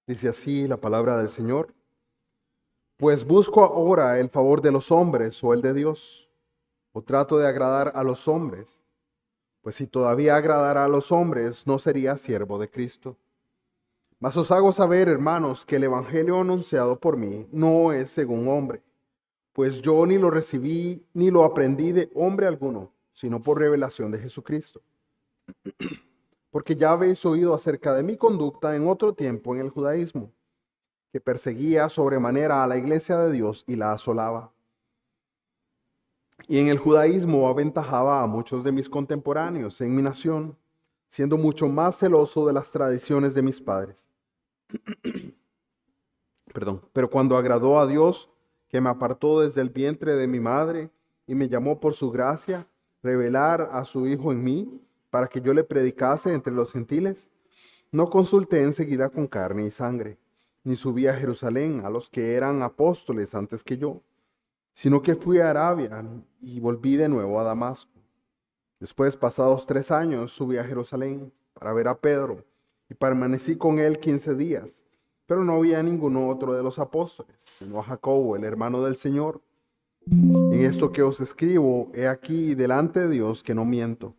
Dice así la palabra del Señor. Pues busco ahora el favor de los hombres o el de Dios, o trato de agradar a los hombres. Pues si todavía agradara a los hombres, no sería siervo de Cristo. Mas os hago saber, hermanos, que el evangelio anunciado por mí no es según hombre, pues yo ni lo recibí ni lo aprendí de hombre alguno, sino por revelación de Jesucristo. Porque ya habéis oído acerca de mi conducta en otro tiempo en el judaísmo, que perseguía sobremanera a la iglesia de Dios y la asolaba. Y en el judaísmo aventajaba a muchos de mis contemporáneos en mi nación, siendo mucho más celoso de las tradiciones de mis padres. Pero cuando agradó a Dios, que me apartó desde el vientre de mi madre y me llamó por su gracia, revelar a su Hijo en mí, para que yo le predicase entre los gentiles, no consulté enseguida con carne y sangre, ni subí a Jerusalén a los que eran apóstoles antes que yo, sino que fui a Arabia y volví de nuevo a Damasco. Después, pasados 3 años, subí a Jerusalén para ver a Pedro y permanecí con él 15 días, pero no había ninguno otro de los apóstoles, sino a Jacobo, el hermano del Señor. En esto que os escribo, he aquí delante de Dios que no miento.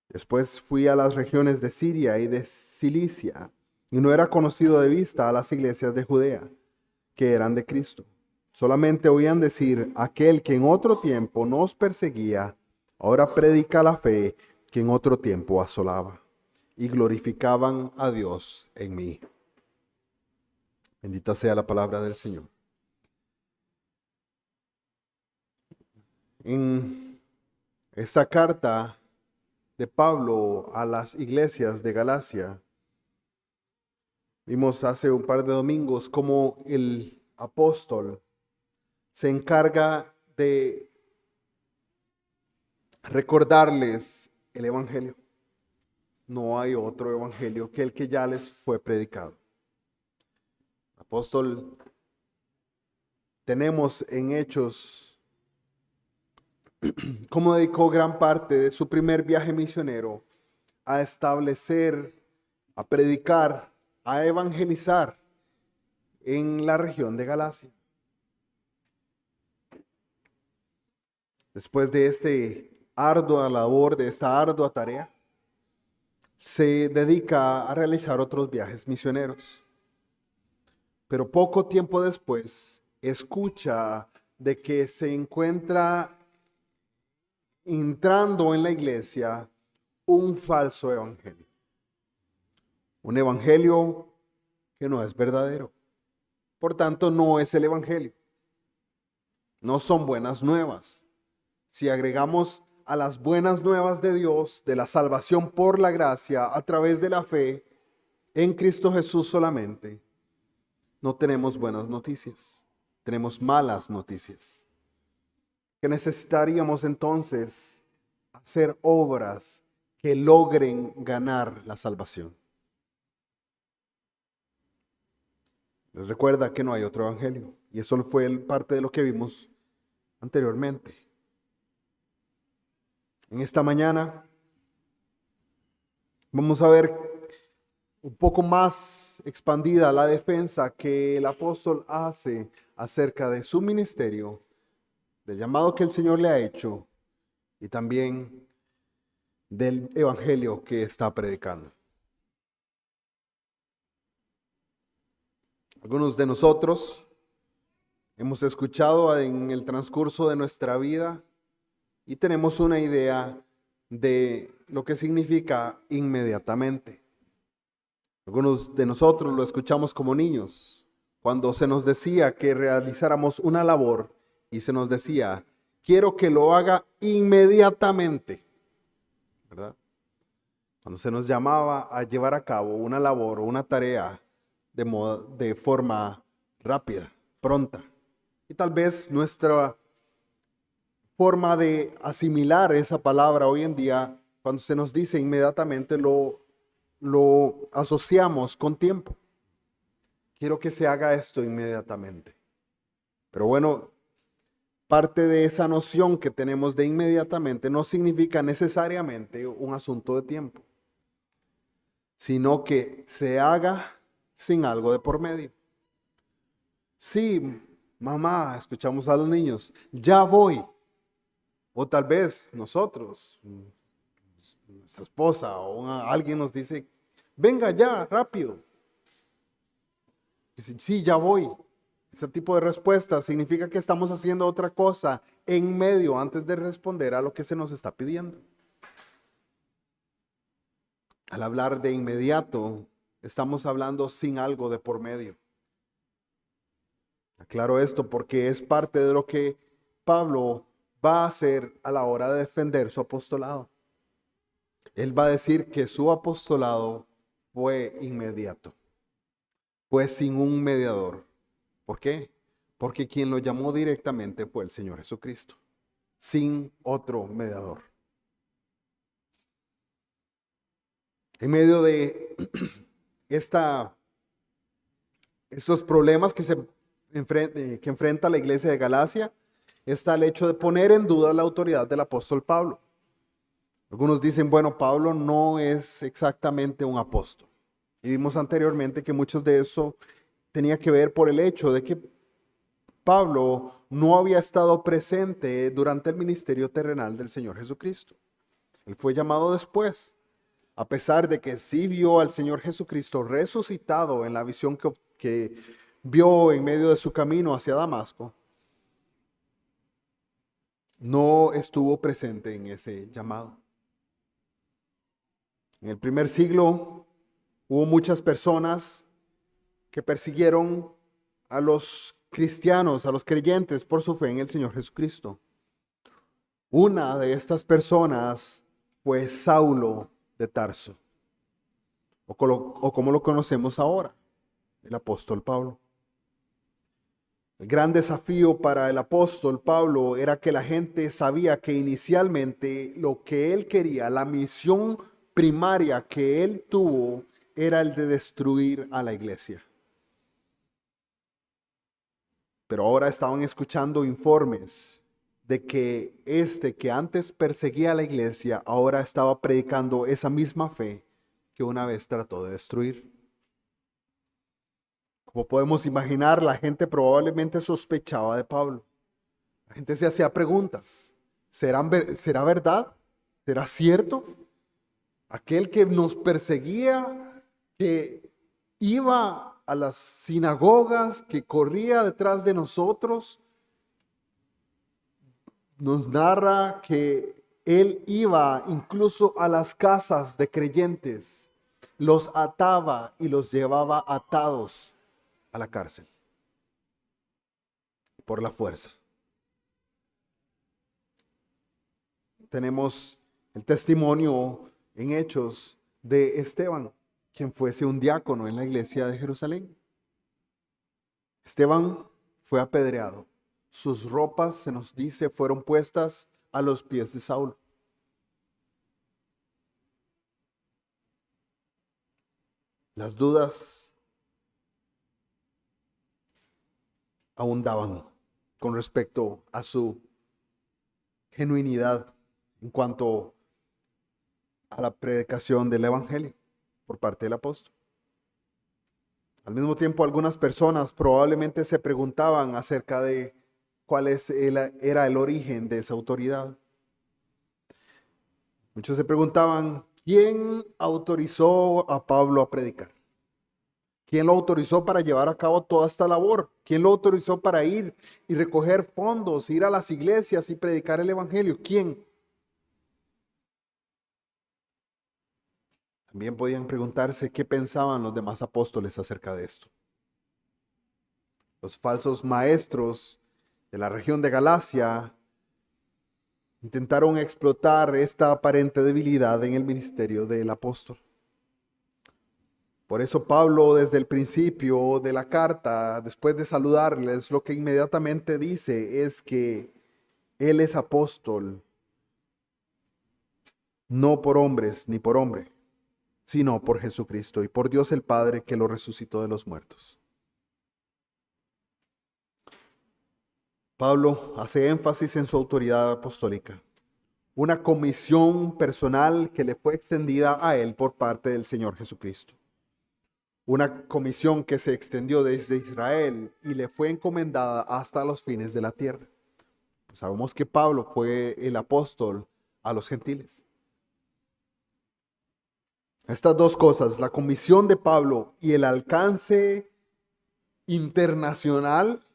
Después fui a las regiones de Siria y de Cilicia, y no era conocido de vista a las iglesias de Judea, que eran de Cristo. Solamente oían decir, aquel que en otro tiempo nos perseguía, ahora predica la fe que en otro tiempo asolaba. Y glorificaban a Dios en mí. Bendita sea la palabra del Señor. En esta carta de Pablo a las iglesias de Galacia, vimos hace un par de domingos cómo el apóstol se encarga de recordarles el evangelio. No hay otro evangelio que el que ya les fue predicado. El apóstol, tenemos en Hechos cómo dedicó gran parte de su primer viaje misionero a establecer, a predicar, a evangelizar en la región de Galacia. Después de esta ardua labor, de esta ardua tarea, se dedica a realizar otros viajes misioneros. Pero poco tiempo después, escucha de que se encuentra entrando en la iglesia un falso evangelio. Un evangelio que no es verdadero. Por tanto, no es el evangelio. No son buenas nuevas. Si agregamos a las buenas nuevas de Dios, de la salvación por la gracia a través de la fe en Cristo Jesús solamente, no tenemos buenas noticias, tenemos malas noticias. Que necesitaríamos entonces hacer obras que logren ganar la salvación. Les recuerda que no hay otro evangelio, y eso fue parte de lo que vimos anteriormente. En esta mañana vamos a ver un poco más expandida la defensa que el apóstol hace acerca de su ministerio, del llamado que el Señor le ha hecho y también del evangelio que está predicando. Algunos de nosotros hemos escuchado en el transcurso de nuestra vida y tenemos una idea de lo que significa inmediatamente. Algunos de nosotros lo escuchamos como niños, cuando se nos decía que realizáramos una labor y se nos decía, quiero que lo haga inmediatamente, ¿verdad? Cuando se nos llamaba a llevar a cabo una labor o una tarea de forma rápida, pronta. Y tal vez nuestra forma de asimilar esa palabra hoy en día, cuando se nos dice inmediatamente, lo asociamos con tiempo. Quiero que se haga esto inmediatamente. Pero bueno, parte de esa noción que tenemos de inmediatamente no significa necesariamente un asunto de tiempo, sino que se haga sin algo de por medio. Sí, mamá, escuchamos a los niños, ya voy. O tal vez nosotros, nuestra esposa o alguien nos dice, venga ya, rápido. Dice, sí, ya voy. Ese tipo de respuesta significa que estamos haciendo otra cosa en medio antes de responder a lo que se nos está pidiendo. Al hablar de inmediato, estamos hablando sin algo de por medio. Aclaro esto porque es parte de lo que Pablo va a hacer a la hora de defender su apostolado. Él va a decir que su apostolado fue inmediato, fue sin un mediador. ¿Por qué? Porque quien lo llamó directamente fue el Señor Jesucristo, sin otro mediador. En medio de estos problemas que enfrenta la iglesia de Galacia, está el hecho de poner en duda la autoridad del apóstol Pablo. Algunos dicen, bueno, Pablo no es exactamente un apóstol. Y vimos anteriormente que muchos de eso tenía que ver por el hecho de que Pablo no había estado presente durante el ministerio terrenal del Señor Jesucristo. Él fue llamado después, a pesar de que sí vio al Señor Jesucristo resucitado en la visión que vio en medio de su camino hacia Damasco. No estuvo presente en ese llamado. En el primer siglo hubo muchas personas que persiguieron a los cristianos, a los creyentes por su fe en el Señor Jesucristo. Una de estas personas fue Saulo de Tarso, o como lo conocemos ahora, el apóstol Pablo. El gran desafío para el apóstol Pablo era que la gente sabía que inicialmente lo que él quería, la misión primaria que él tuvo, era el de destruir a la iglesia. Pero ahora estaban escuchando informes de que que antes perseguía a la iglesia, ahora estaba predicando esa misma fe que una vez trató de destruir. Como podemos imaginar, la gente probablemente sospechaba de Pablo. La gente se hacía preguntas. ¿Será verdad? ¿Será cierto? Aquel que nos perseguía, que iba a las sinagogas, que corría detrás de nosotros, nos narra que él iba incluso a las casas de creyentes, los ataba y los llevaba atados a la cárcel por la fuerza. Tenemos el testimonio en Hechos de Esteban, quien fuese un diácono en la iglesia de Jerusalén. Esteban fue apedreado. Sus ropas, se nos dice, fueron puestas a los pies de Saulo. Las dudas abundaban con respecto a su genuinidad en cuanto a la predicación del evangelio por parte del apóstol. Al mismo tiempo, algunas personas probablemente se preguntaban acerca de cuál era el origen de esa autoridad. Muchos se preguntaban, ¿quién autorizó a Pablo a predicar? ¿Quién lo autorizó para llevar a cabo toda esta labor? ¿Quién lo autorizó para ir y recoger fondos, ir a las iglesias y predicar el evangelio? ¿Quién? También podían preguntarse qué pensaban los demás apóstoles acerca de esto. Los falsos maestros de la región de Galacia intentaron explotar esta aparente debilidad en el ministerio del apóstol. Por eso Pablo, desde el principio de la carta, después de saludarles, lo que inmediatamente dice es que él es apóstol, no por hombres ni por hombre, sino por Jesucristo y por Dios el Padre que lo resucitó de los muertos. Pablo hace énfasis en su autoridad apostólica, una comisión personal que le fue extendida a él por parte del Señor Jesucristo. una comisión que se extendió desde Israel y le fue encomendada hasta los fines de la tierra. Pues sabemos que Pablo fue el apóstol a los gentiles. Estas dos cosas, la comisión de Pablo y el alcance internacional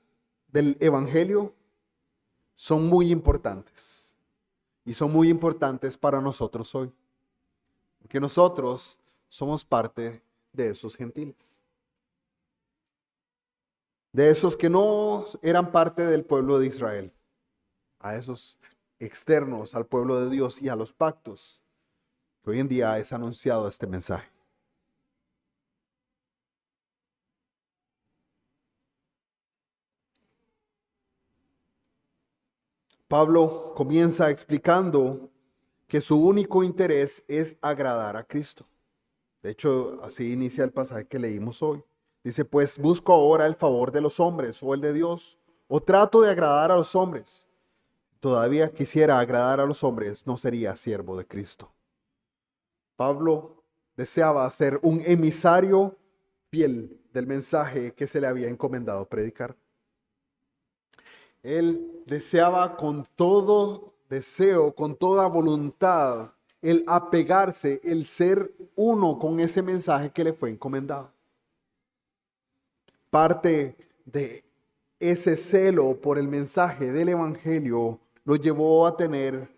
del evangelio, son muy importantes. Y son muy importantes para nosotros hoy. Porque nosotros somos parte de esos gentiles. De esos que no eran parte del pueblo de Israel. A esos externos al pueblo de Dios y a los pactos que hoy en día es anunciado este mensaje. Pablo comienza explicando que su único interés es agradar a Cristo. De hecho, así inicia el pasaje que leímos hoy. Dice, pues busco ahora el favor de los hombres o el de Dios, o trato de agradar a los hombres. Todavía quisiera agradar a los hombres, no sería siervo de Cristo. Pablo deseaba ser un emisario fiel del mensaje que se le había encomendado predicar. Él deseaba con todo deseo, con toda voluntad, el apegarse, el ser uno con ese mensaje que le fue encomendado. Parte de ese celo por el mensaje del evangelio lo llevó a tener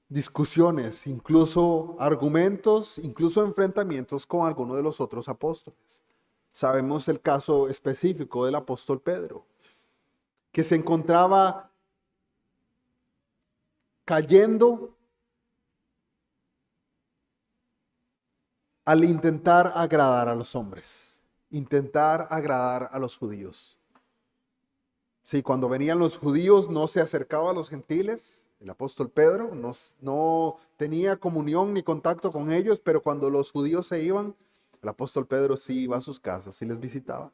discusiones, incluso argumentos, incluso enfrentamientos con algunos de los otros apóstoles. Sabemos el caso específico del apóstol Pedro, que se encontraba cayendo al intentar agradar a los hombres, intentar agradar a los judíos. Sí, cuando venían los judíos no se acercaba a los gentiles, el apóstol Pedro no tenía comunión ni contacto con ellos, pero cuando los judíos se iban, el apóstol Pedro sí iba a sus casas y les visitaba.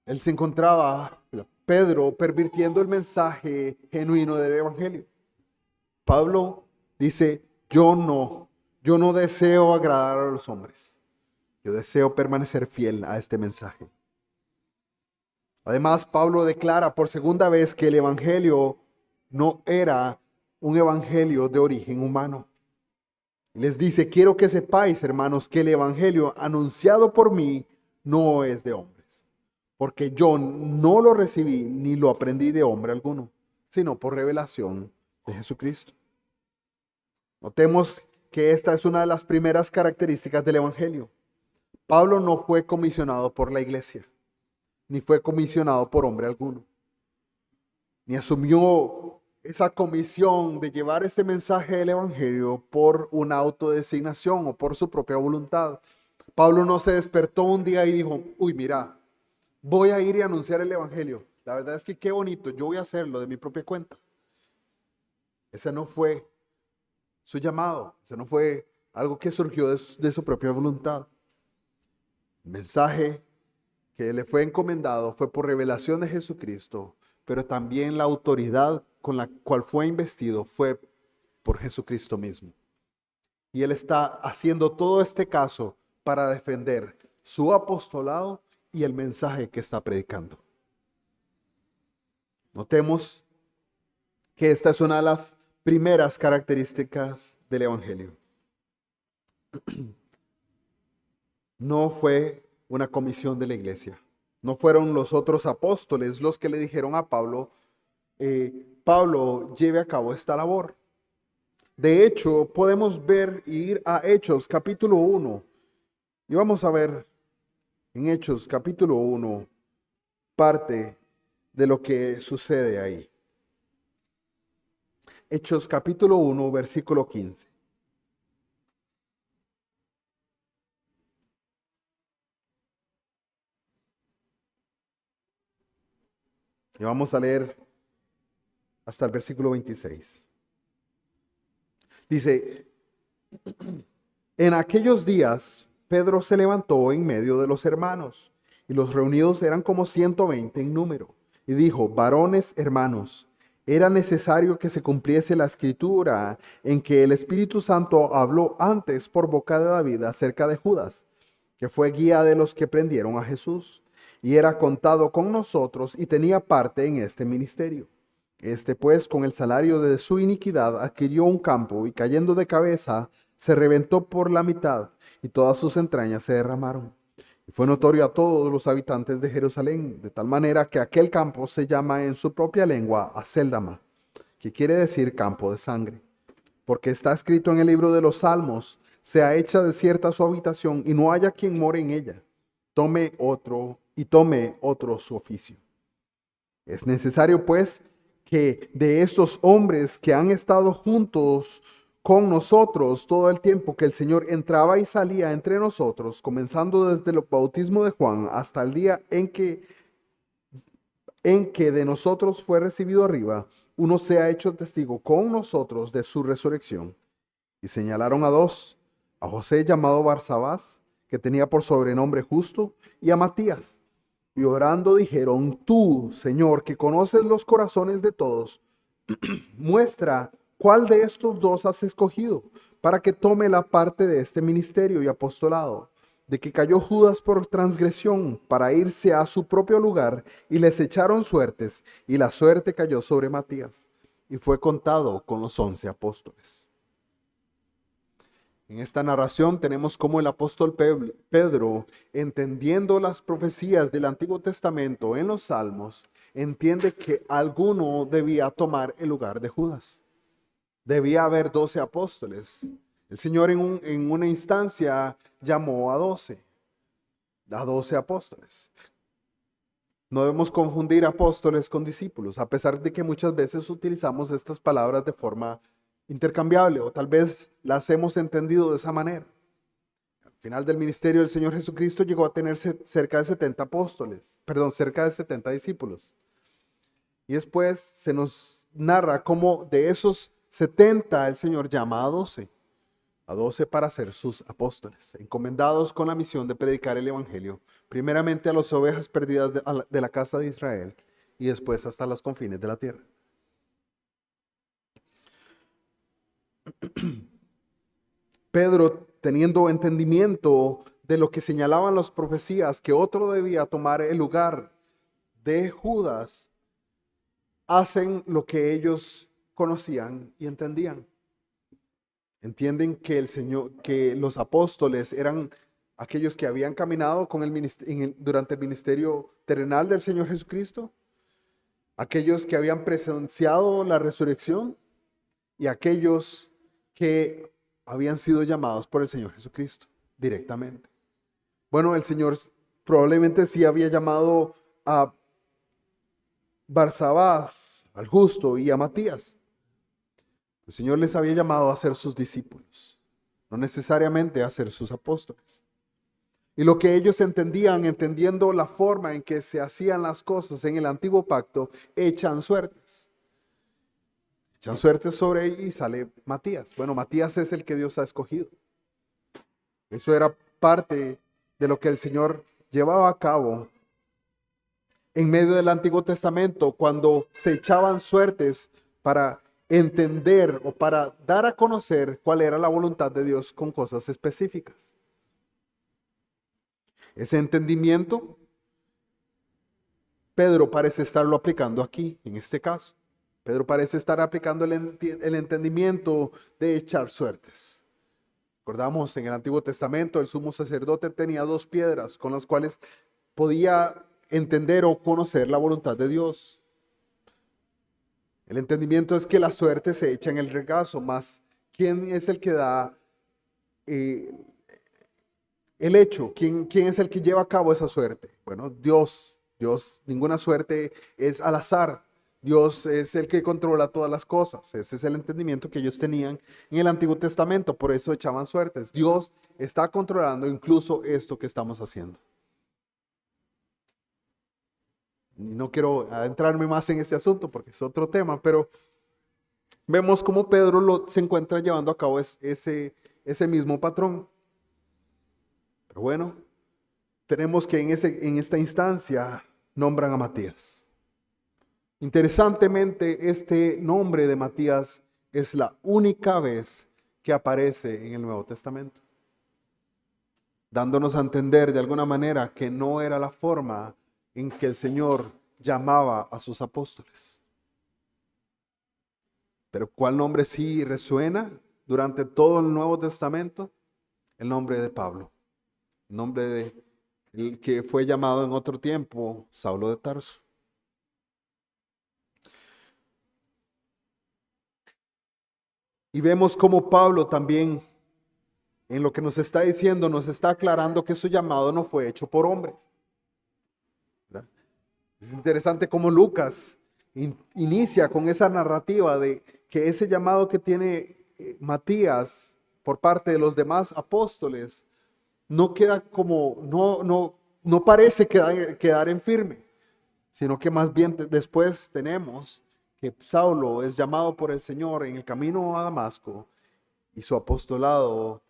Él se encontraba, Pedro, pervirtiendo el mensaje genuino del evangelio. Pablo dice, yo no deseo agradar a los hombres. Yo deseo permanecer fiel a este mensaje. Además, Pablo declara por segunda vez que el evangelio no era un evangelio de origen humano. Les dice, quiero que sepáis, hermanos, que el evangelio anunciado por mí no es de hombres, porque yo no lo recibí ni lo aprendí de hombre alguno, sino por revelación de Jesucristo. Notemos que esta es una de las primeras características del evangelio. Pablo no fue comisionado por la iglesia, ni fue comisionado por hombre alguno, ni asumió esa comisión de llevar este mensaje del evangelio por una autodesignación o por su propia voluntad. Pablo no se despertó un día y dijo, uy, mira, voy a ir y anunciar el evangelio. La verdad es que qué bonito, yo voy a hacerlo de mi propia cuenta. Ese no fue su llamado, ese no fue algo que surgió de su propia voluntad. El mensaje que le fue encomendado fue por revelación de Jesucristo, pero también la autoridad con la cual fue investido fue por Jesucristo mismo. Y él está haciendo todo este caso para defender su apostolado y el mensaje que está predicando. Notemos que esta es una de las primeras características del evangelio. No fue una comisión de la iglesia. No fueron los otros apóstoles los que le dijeron a Pablo, Pablo, lleve a cabo esta labor. De hecho, podemos ver y ir a Hechos capítulo 1. Y vamos a ver en Hechos capítulo 1 parte de lo que sucede ahí. Hechos capítulo 1, versículo 15. Y vamos a leer hasta el versículo 26. Dice, en aquellos días Pedro se levantó en medio de los hermanos, y los reunidos eran como 120 en número, y dijo, varones hermanos, era necesario que se cumpliese la escritura en que el Espíritu Santo habló antes por boca de David acerca de Judas, que fue guía de los que prendieron a Jesús, y era contado con nosotros y tenía parte en este ministerio. Este pues, con el salario de su iniquidad, adquirió un campo y cayendo de cabeza, se reventó por la mitad y todas sus entrañas se derramaron. Y fue notorio a todos los habitantes de Jerusalén, de tal manera que aquel campo se llama en su propia lengua Acéldama, que quiere decir campo de sangre. Porque está escrito en el libro de los Salmos: sea hecha desierta su habitación y no haya quien more en ella. Tome otro su oficio. Es necesario, pues, que de estos hombres que han estado juntos con nosotros todo el tiempo que el Señor entraba y salía entre nosotros, comenzando desde el bautismo de Juan hasta el día en que de nosotros fue recibido arriba, uno sea hecho testigo con nosotros de su resurrección. Y señalaron a dos: a José llamado Barsabás, que tenía por sobrenombre Justo, y a Matías. Y orando dijeron: tú, Señor, que conoces los corazones de todos, muestra cuál de estos dos has escogido para que tome la parte de este ministerio y apostolado, de que cayó Judas por transgresión para irse a su propio lugar, y les echaron suertes, y la suerte cayó sobre Matías, y fue contado con los 11 apóstoles. En esta narración tenemos cómo el apóstol Pedro, entendiendo las profecías del Antiguo Testamento en los Salmos, entiende que alguno debía tomar el lugar de Judas. Debía haber 12 apóstoles. El Señor en una instancia llamó a 12 apóstoles. No debemos confundir apóstoles con discípulos, a pesar de que muchas veces utilizamos estas palabras de forma intercambiable, o tal vez las hemos entendido de esa manera. Al final del ministerio del Señor Jesucristo llegó a tener cerca de 70 cerca de 70 discípulos. Y después se nos narra cómo de esos 70 el Señor llama a 12 para ser sus apóstoles, encomendados con la misión de predicar el evangelio, primeramente a las ovejas perdidas de la casa de Israel y después hasta los confines de la tierra. Pedro, teniendo entendimiento de lo que señalaban las profecías, que otro debía tomar el lugar de Judas, hacen lo que ellos conocían y entendían. Entienden que que los apóstoles eran aquellos que habían caminado con durante el ministerio terrenal del Señor Jesucristo, aquellos que habían presenciado la resurrección y aquellos que habían sido llamados por el Señor Jesucristo directamente. Bueno, el Señor probablemente sí había llamado a Barsabás, al Justo, y a Matías. El Señor les había llamado a ser sus discípulos, no necesariamente a ser sus apóstoles. Y lo que ellos entendían, entendiendo la forma en que se hacían las cosas en el antiguo pacto, echan suertes. Echan suertes sobre ella y sale Matías. Bueno, Matías es el que Dios ha escogido. Eso era parte de lo que el Señor llevaba a cabo en medio del Antiguo Testamento, cuando se echaban suertes para entender o para dar a conocer cuál era la voluntad de Dios con cosas específicas. Ese entendimiento, Pedro parece estarlo aplicando aquí, en este caso. Pedro parece estar aplicando el entendimiento de echar suertes. Recordamos en el Antiguo Testamento, el sumo sacerdote tenía 2 piedras con las cuales podía entender o conocer la voluntad de Dios. El entendimiento es que la suerte se echa en el regazo, más ¿quién es el que da el hecho? ¿Quién es el que lleva a cabo esa suerte? Bueno, Dios, ninguna suerte es al azar. Dios es el que controla todas las cosas. Ese es el entendimiento que ellos tenían en el Antiguo Testamento, por eso echaban suertes. Dios está controlando incluso esto que estamos haciendo. Y no quiero adentrarme más en ese asunto porque es otro tema, pero vemos cómo Pedro se encuentra llevando a cabo ese mismo patrón. Pero bueno, tenemos que en esta instancia nombran a Matías. Interesantemente, este nombre de Matías es la única vez que aparece en el Nuevo Testamento. dándonos a entender de alguna manera que no era la forma en que el Señor llamaba a sus apóstoles. Pero ¿cuál nombre sí resuena durante todo el Nuevo Testamento? El nombre de Pablo, el nombre de el que fue llamado en otro tiempo Saulo de Tarso. Y vemos cómo Pablo también, en lo que nos está diciendo, nos está aclarando que su llamado no fue hecho por hombres, ¿verdad? Es interesante cómo Lucas inicia con esa narrativa de que ese llamado que tiene Matías por parte de los demás apóstoles no queda como, no parece quedar en firme, sino que más bien después tenemos que Saulo es llamado por el Señor en el camino a Damasco y su apostolado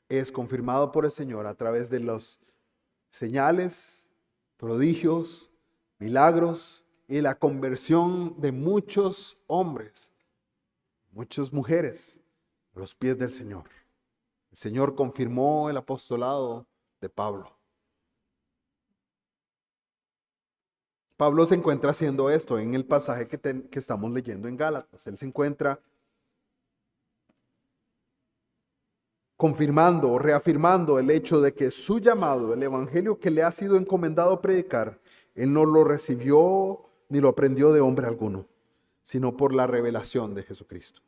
es confirmado por el Señor a través de los señales, prodigios, milagros y la conversión de muchos hombres, muchas mujeres a los pies del Señor. El Señor confirmó el apostolado de Pablo. Pablo se encuentra haciendo esto en el pasaje que estamos leyendo en Gálatas. Él se encuentra confirmando o reafirmando el hecho de que su llamado, el evangelio que le ha sido encomendado predicar, él no lo recibió ni lo aprendió de hombre alguno, sino por la revelación de Jesucristo.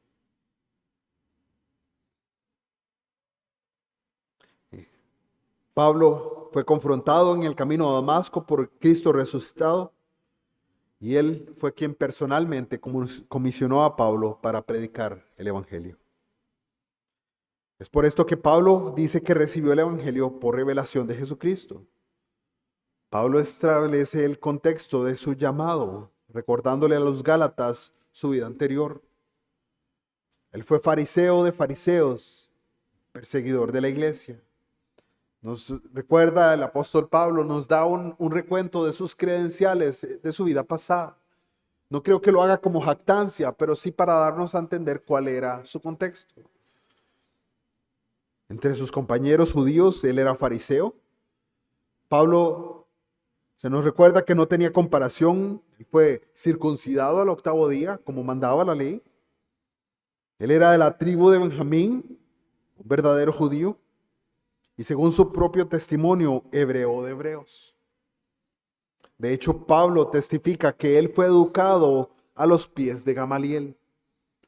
Pablo fue confrontado en el camino a Damasco por Cristo resucitado y él fue quien personalmente comisionó a Pablo para predicar el evangelio. Es por esto que Pablo dice que recibió el evangelio por revelación de Jesucristo. Pablo establece el contexto de su llamado, recordándole a los Gálatas su vida anterior. Él fue fariseo de fariseos, perseguidor de la iglesia. Nos recuerda el apóstol Pablo, nos da un recuento de sus credenciales, de su vida pasada. No creo que lo haga como jactancia, pero sí para darnos a entender cuál era su contexto. Entre sus compañeros judíos, él era fariseo. Pablo se nos recuerda que no tenía comparación, él fue circuncidado al 8º día, como mandaba la ley. Él era de la tribu de Benjamín, un verdadero judío, y según su propio testimonio, hebreo de hebreos. De hecho, Pablo testifica que él fue educado a los pies de Gamaliel,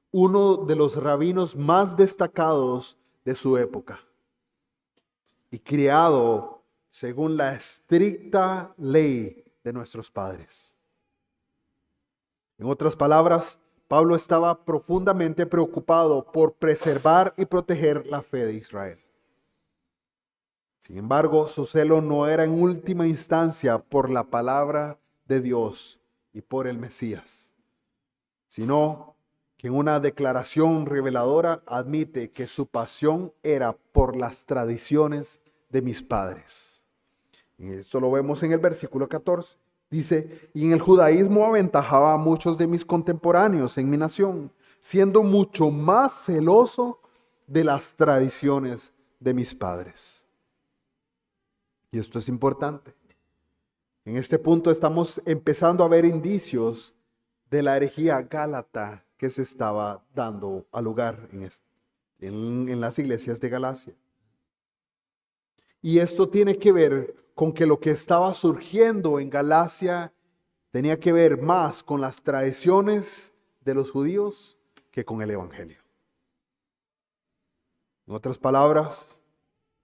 uno de los rabinos más destacados de su época, y criado según la estricta ley de nuestros padres. En otras palabras, Pablo estaba profundamente preocupado por preservar y proteger la fe de Israel. Sin embargo, su celo no era en última instancia por la palabra de Dios y por el Mesías, sino que en una declaración reveladora admite que su pasión era por las tradiciones de mis padres. Y esto lo vemos en el versículo 14. Dice, y en el judaísmo aventajaba a muchos de mis contemporáneos en mi nación, siendo mucho más celoso de las tradiciones de mis padres. Y esto es importante. En este punto estamos empezando a ver indicios de la herejía gálata que se estaba dando a lugar en las iglesias de Galacia. Y esto tiene que ver con que lo que estaba surgiendo en Galacia tenía que ver más con las tradiciones de los judíos que con el evangelio. En otras palabras,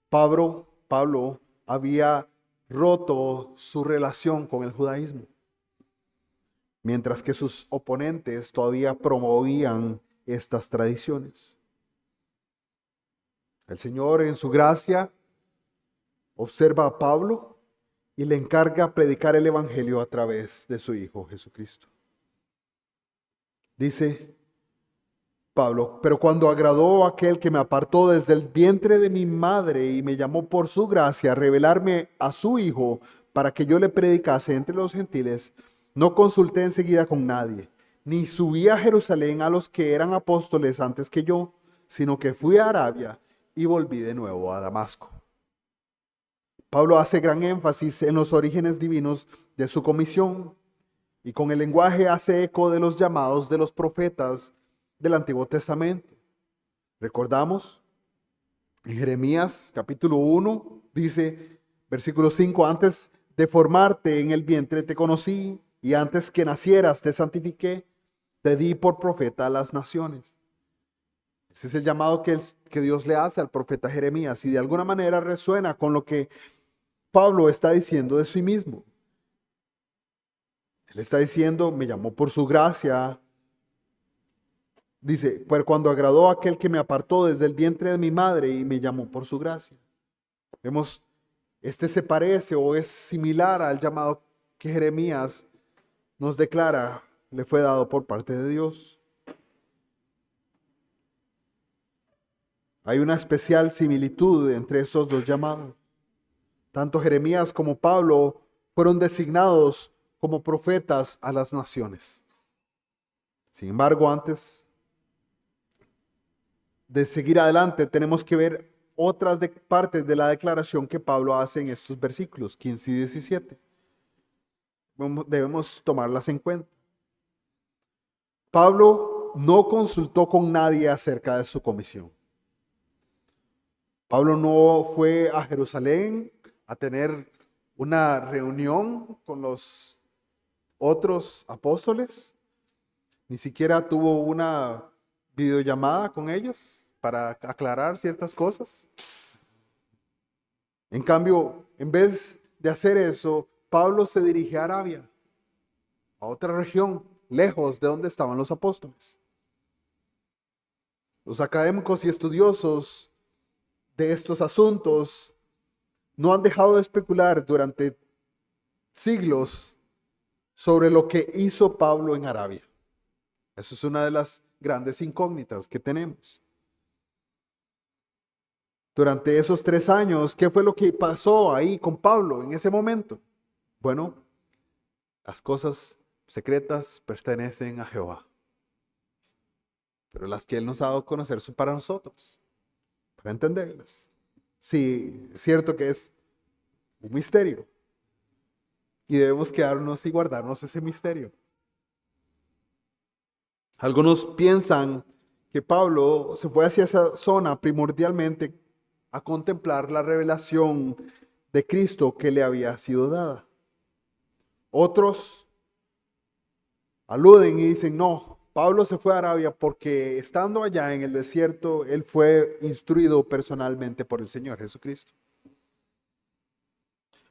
Pablo había roto su relación con el judaísmo, mientras que sus oponentes todavía promovían estas tradiciones. El Señor en su gracia observa a Pablo y le encarga predicar el evangelio a través de su Hijo Jesucristo. Dice Pablo, pero cuando agradó a aquel que me apartó desde el vientre de mi madre y me llamó por su gracia a revelarme a su Hijo para que yo le predicase entre los gentiles, no consulté enseguida con nadie, ni subí a Jerusalén a los que eran apóstoles antes que yo, sino que fui a Arabia y volví de nuevo a Damasco. Pablo hace gran énfasis en los orígenes divinos de su comisión y con el lenguaje hace eco de los llamados de los profetas del Antiguo Testamento. Recordamos en Jeremías capítulo 1, dice, versículo 5, antes de formarte en el vientre te conocí y antes que nacieras te santifiqué, te di por profeta a las naciones. Ese es el llamado que Dios le hace al profeta Jeremías y de alguna manera resuena con lo que Pablo está diciendo de sí mismo. Él está diciendo, me llamó por su gracia. Dice, pues cuando agradó a aquel que me apartó desde el vientre de mi madre y me llamó por su gracia. Vemos, este se parece o es similar al llamado que Jeremías nos declara, le fue dado por parte de Dios. Hay una especial similitud entre estos dos llamados. Tanto Jeremías como Pablo fueron designados como profetas a las naciones. Sin embargo, antes de seguir adelante, tenemos que ver otras partes de la declaración que Pablo hace en estos versículos 15 y 17. Debemos tomarlas en cuenta. Pablo no consultó con nadie acerca de su comisión. Pablo no fue a Jerusalén a tener una reunión con los otros apóstoles. Ni siquiera tuvo una videollamada con ellos para aclarar ciertas cosas. En cambio, en vez de hacer eso, Pablo se dirige a Arabia, a otra región, lejos de donde estaban los apóstoles. Los académicos y estudiosos de estos asuntos no han dejado de especular durante siglos sobre lo que hizo Pablo en Arabia. Eso es una de las grandes incógnitas que tenemos. Durante esos 3 años, ¿qué fue lo que pasó ahí con Pablo en ese momento? Bueno, las cosas secretas pertenecen a Jehová, pero las que Él nos ha dado a conocer son para nosotros, para entenderlas. Sí, es cierto que es un misterio y debemos quedarnos y guardarnos ese misterio. Algunos piensan que Pablo se fue hacia esa zona primordialmente a contemplar la revelación de Cristo que le había sido dada. Otros aluden y dicen, no, Pablo se fue a Arabia porque estando allá en el desierto, él fue instruido personalmente por el Señor Jesucristo.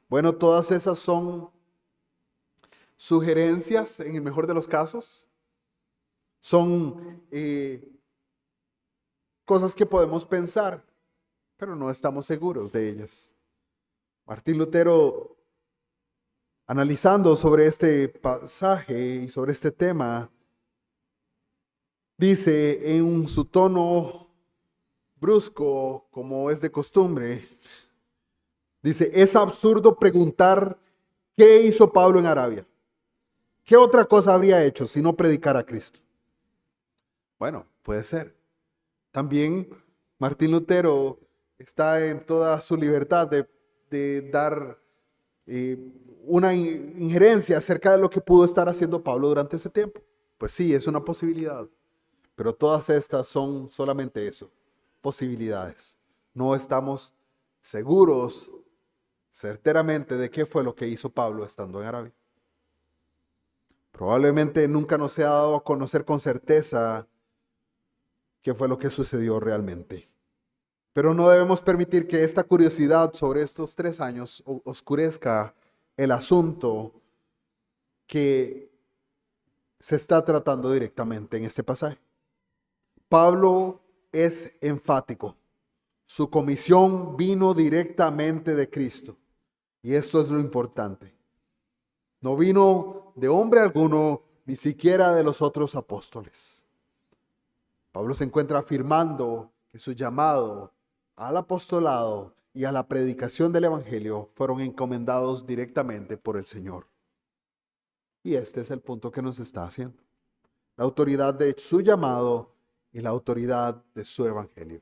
Bueno, todas esas son sugerencias en el mejor de los casos. Son cosas que podemos pensar, pero no estamos seguros de ellas. Martín Lutero, analizando sobre este pasaje y sobre este tema, dice en su tono brusco, como es de costumbre, dice, es absurdo preguntar qué hizo Pablo en Arabia. ¿Qué otra cosa habría hecho si no predicar a Cristo? Bueno, puede ser. También Martín Lutero está en toda su libertad de dar una injerencia acerca de lo que pudo estar haciendo Pablo durante ese tiempo. Pues sí, es una posibilidad, pero todas estas son solamente eso, posibilidades. No estamos seguros certeramente de qué fue lo que hizo Pablo estando en Arabia. Probablemente nunca nos se ha dado a conocer con certeza qué fue lo que sucedió realmente. Pero no debemos permitir que esta curiosidad sobre estos 3 años oscurezca el asunto que se está tratando directamente en este pasaje. Pablo es enfático. Su comisión vino directamente de Cristo. Y eso es lo importante. No vino de hombre alguno, ni siquiera de los otros apóstoles. Pablo se encuentra afirmando que su llamado al apostolado y a la predicación del evangelio fueron encomendados directamente por el Señor. Y este es el punto que nos está haciendo. La autoridad de su llamado y la autoridad de su evangelio.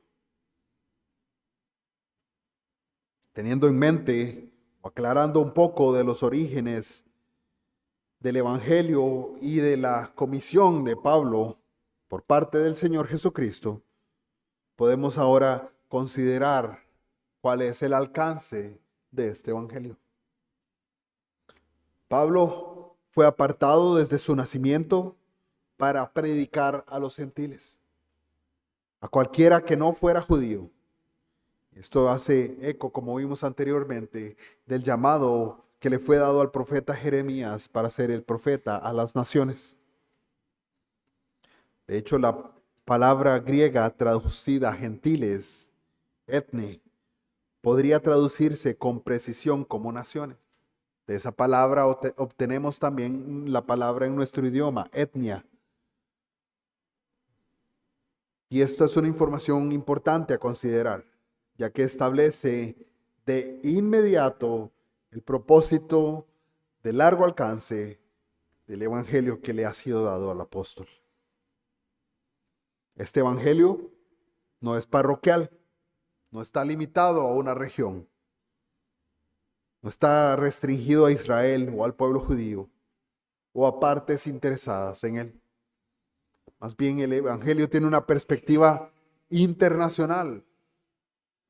Teniendo en mente aclarando un poco de los orígenes del Evangelio y de la comisión de Pablo por parte del Señor Jesucristo, podemos ahora considerar cuál es el alcance de este Evangelio. Pablo fue apartado desde su nacimiento para predicar a los gentiles, a cualquiera que no fuera judío. Esto hace eco, como vimos anteriormente, del llamado que le fue dado al profeta Jeremías para ser el profeta a las naciones. De hecho, la palabra griega traducida gentiles, etne, podría traducirse con precisión como naciones. De esa palabra obtenemos también la palabra en nuestro idioma, etnia. Y esto es una información importante a considerar, ya que establece de inmediato el propósito de largo alcance del evangelio que le ha sido dado al apóstol. Este evangelio no es parroquial, no está limitado a una región, no está restringido a Israel o al pueblo judío o a partes interesadas en él. Más bien el evangelio tiene una perspectiva internacional.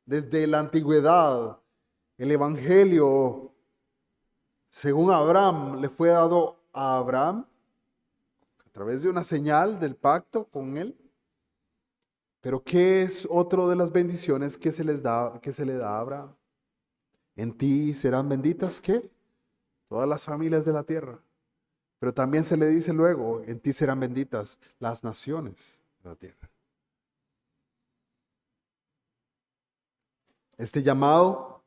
Desde la antigüedad, el evangelio, según Abraham, le fue dado a Abraham a través de una señal del pacto con él. Pero ¿qué es otro de las bendiciones que se le da a Abraham? En ti serán benditas, ¿qué? Todas las familias de la tierra. Pero también se le dice luego, en ti serán benditas las naciones de la tierra. Este llamado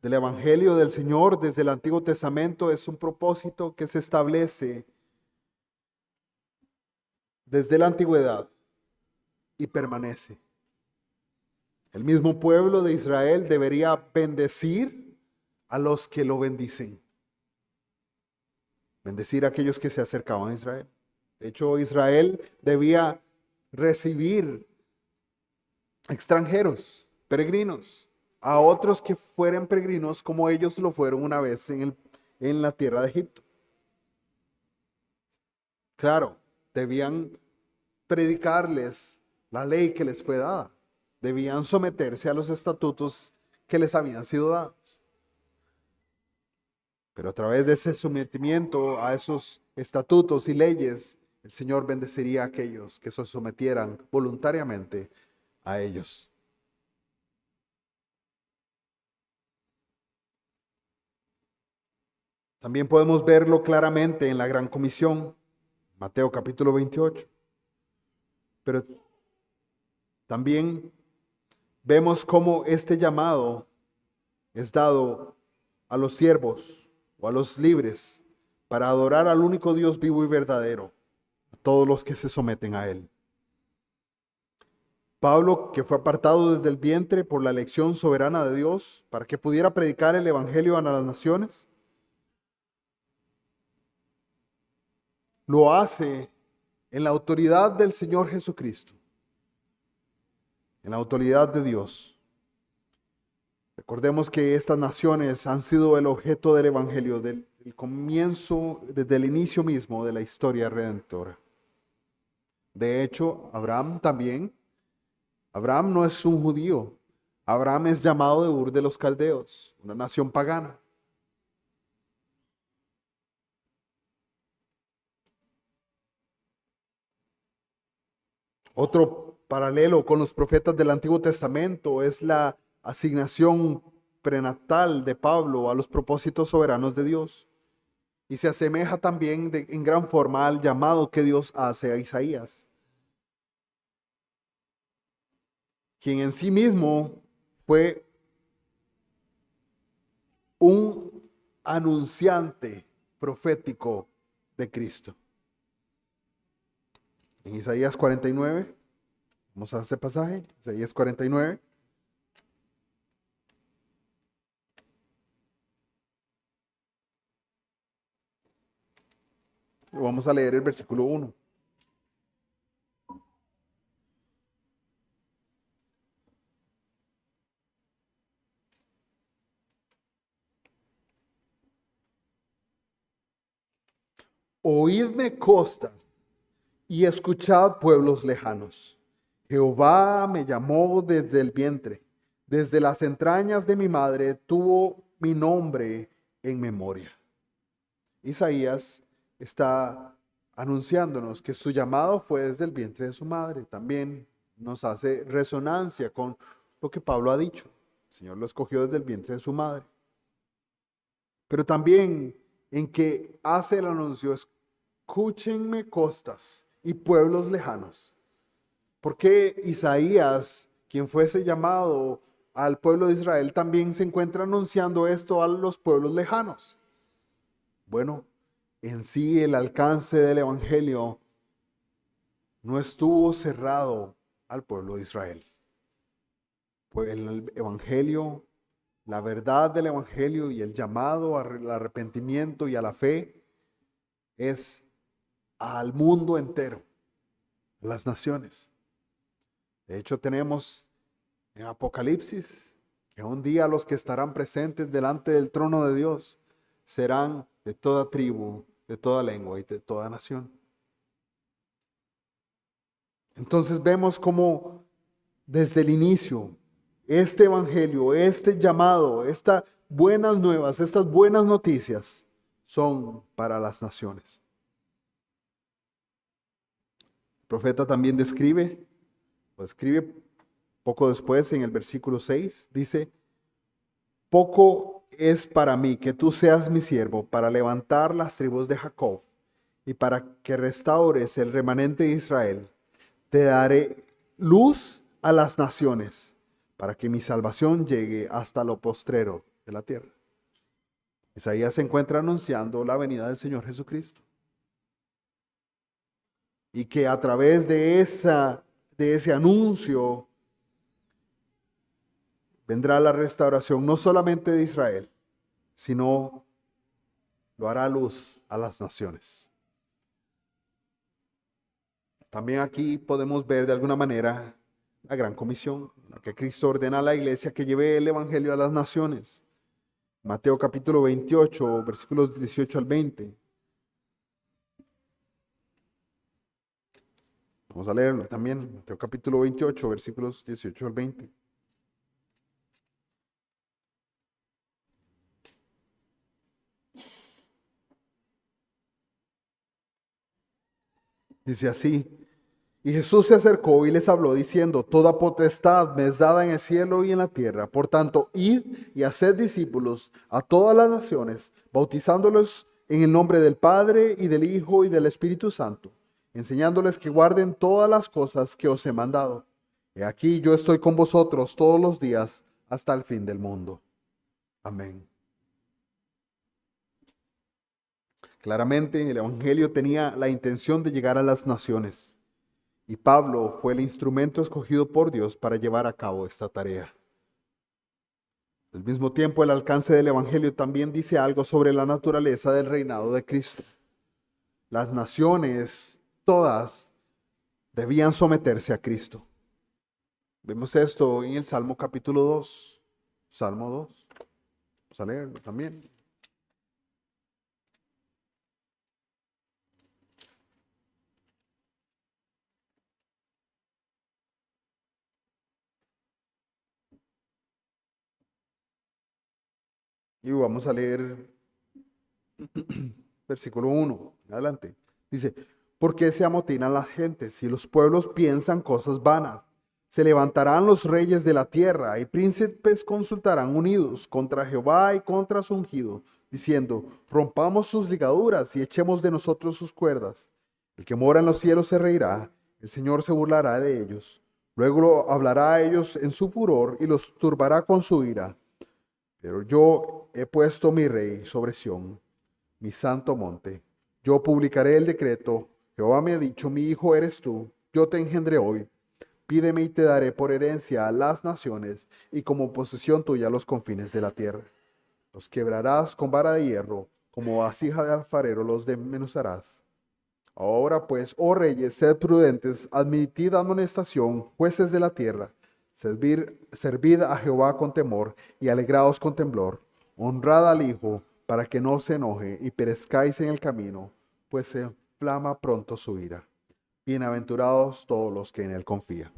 del Evangelio del Señor desde el Antiguo Testamento es un propósito que se establece desde la antigüedad y permanece. El mismo pueblo de Israel debería bendecir a los que lo bendicen. Bendecir a aquellos que se acercaban a Israel. De hecho, Israel debía recibir extranjeros, peregrinos, a otros que fueran peregrinos como ellos lo fueron una vez en la tierra de Egipto. Claro, debían predicarles la ley que les fue dada. Debían someterse a los estatutos que les habían sido dados. Pero a través de ese sometimiento a esos estatutos y leyes, el Señor bendeciría a aquellos que se sometieran voluntariamente a ellos. También podemos verlo claramente en la Gran Comisión, Mateo capítulo 28. Pero también vemos cómo este llamado es dado a los siervos o a los libres para adorar al único Dios vivo y verdadero, a todos los que se someten a Él. Pablo, que fue apartado desde el vientre por la elección soberana de Dios para que pudiera predicar el Evangelio a las naciones, lo hace en la autoridad del Señor Jesucristo, en la autoridad de Dios. Recordemos que estas naciones han sido el objeto del Evangelio desde el comienzo, desde el inicio mismo de la historia redentora. De hecho, Abraham no es un judío. Abraham es llamado de Ur de los Caldeos, una nación pagana. Otro paralelo con los profetas del Antiguo Testamento es la asignación prenatal de Pablo a los propósitos soberanos de Dios. Y se asemeja también en gran forma al llamado que Dios hace a Isaías, quien en sí mismo fue un anunciante profético de Cristo. En Isaías 49, vamos a ese pasaje, Isaías 49. Vamos a leer el versículo 1. Oídme costas y escuchad pueblos lejanos. Jehová me llamó desde el vientre, desde las entrañas de mi madre tuvo mi nombre en memoria. Isaías está anunciándonos que su llamado fue desde el vientre de su madre. También nos hace resonancia con lo que Pablo ha dicho. El Señor lo escogió desde el vientre de su madre. Pero también en que hace el anuncio, escúchenme costas y pueblos lejanos. Porque Isaías, quien fuese llamado al pueblo de Israel, también se encuentra anunciando esto a los pueblos lejanos? Bueno, en sí el alcance del evangelio no estuvo cerrado al pueblo de Israel. Pues el evangelio, la verdad del evangelio y el llamado al arrepentimiento y a la fe es al mundo entero, a las naciones. De hecho, tenemos en Apocalipsis que un día los que estarán presentes delante del trono de Dios serán de toda tribu, de toda lengua y de toda nación. Entonces vemos cómo desde el inicio este evangelio, este llamado, estas buenas nuevas, estas buenas noticias son para las naciones. El profeta también describe poco después en el versículo 6, dice: poco es para mí que tú seas mi siervo para levantar las tribus de Jacob y para que restaures el remanente de Israel. Te daré luz a las naciones para que mi salvación llegue hasta lo postrero de la tierra. Isaías se encuentra anunciando la venida del Señor Jesucristo. Y que a través de ese anuncio vendrá la restauración no solamente de Israel, sino lo hará luz a las naciones. También aquí podemos ver de alguna manera la gran comisión, en la que Cristo ordena a la iglesia que lleve el evangelio a las naciones. Mateo capítulo 28, versículos 18 al 20. Vamos a leerlo también. Mateo capítulo 28, versículos 18 al 20. Dice así: y Jesús se acercó y les habló diciendo: toda potestad me es dada en el cielo y en la tierra. Por tanto, id y haced discípulos a todas las naciones, bautizándolos en el nombre del Padre y del Hijo y del Espíritu Santo, enseñándoles que guarden todas las cosas que os he mandado. He aquí yo estoy con vosotros todos los días hasta el fin del mundo. Amén. Claramente el evangelio tenía la intención de llegar a las naciones. Y Pablo fue el instrumento escogido por Dios para llevar a cabo esta tarea. Al mismo tiempo, el alcance del evangelio también dice algo sobre la naturaleza del reinado de Cristo. Las naciones, todas, debían someterse a Cristo. Vemos esto en el Salmo capítulo 2. Salmo 2. Vamos a leerlo también. Y vamos a leer versículo 1. Adelante. Dice: ¿por qué se amotinan las gentes y los pueblos piensan cosas vanas? Se levantarán los reyes de la tierra y príncipes consultarán unidos contra Jehová y contra su ungido, diciendo: rompamos sus ligaduras y echemos de nosotros sus cuerdas. El que mora en los cielos se reirá, el Señor se burlará de ellos. Luego hablará a ellos en su furor y los turbará con su ira. Pero yo he puesto mi rey sobre Sión, mi santo monte. Yo publicaré el decreto. Jehová me ha dicho: mi hijo eres tú, yo te engendré hoy. Pídeme y te daré por herencia a las naciones y como posesión tuya los confines de la tierra. Los quebrarás con vara de hierro, como vasija de alfarero los desmenuzarás. Ahora pues, oh reyes, sed prudentes, admitid amonestación, jueces de la tierra. Servid a Jehová con temor y alegraos con temblor. Honrad al Hijo, para que no se enoje y perezcáis en el camino, pues se inflama pronto su ira. Bienaventurados todos los que en él confían.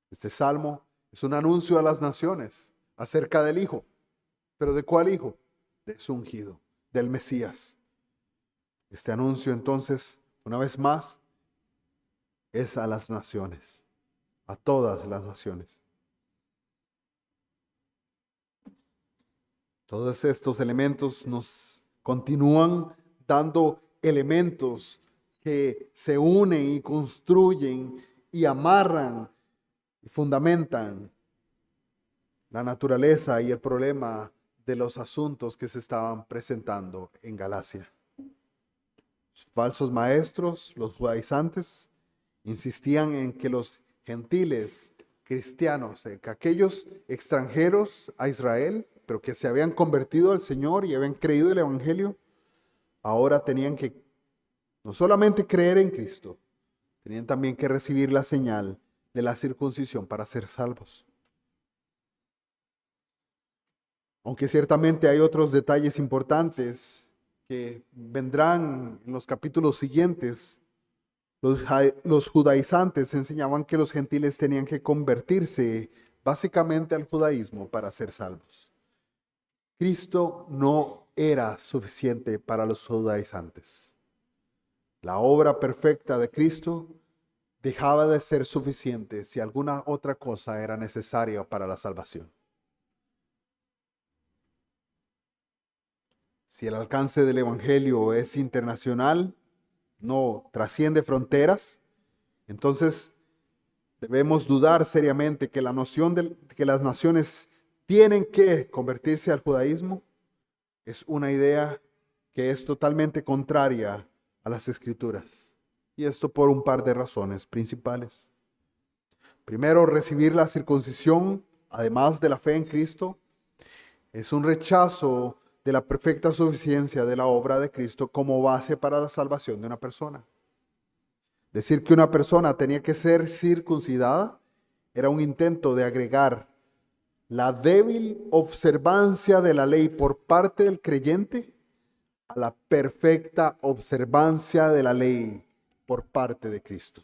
Este salmo es un anuncio a las naciones acerca del Hijo. ¿Pero de cuál Hijo? De su ungido, del Mesías. Este anuncio entonces, una vez más, es a las naciones, a todas las naciones. Todos estos elementos nos continúan dando elementos que se unen y construyen y amarran y fundamentan la naturaleza y el problema de los asuntos que se estaban presentando en Galacia. Los falsos maestros, los judaizantes, insistían en que los gentiles cristianos, que aquellos extranjeros a Israel, pero que se habían convertido al Señor y habían creído el Evangelio, ahora tenían que no solamente creer en Cristo, tenían también que recibir la señal de la circuncisión para ser salvos. Aunque ciertamente hay otros detalles importantes que vendrán en los capítulos siguientes, los judaizantes enseñaban que los gentiles tenían que convertirse básicamente al judaísmo para ser salvos. Cristo no era suficiente para los judaizantes. La obra perfecta de Cristo dejaba de ser suficiente si alguna otra cosa era necesaria para la salvación. Si el alcance del Evangelio es internacional, no trasciende fronteras, entonces debemos dudar seriamente que la noción de que las naciones tienen que convertirse al judaísmo es una idea que es totalmente contraria a las Escrituras. Y esto por un par de razones principales. Primero, recibir la circuncisión, además de la fe en Cristo, es un rechazo de la perfecta suficiencia de la obra de Cristo como base para la salvación de una persona. Decir que una persona tenía que ser circuncidada era un intento de agregar la débil observancia de la ley por parte del creyente a la perfecta observancia de la ley por parte de Cristo.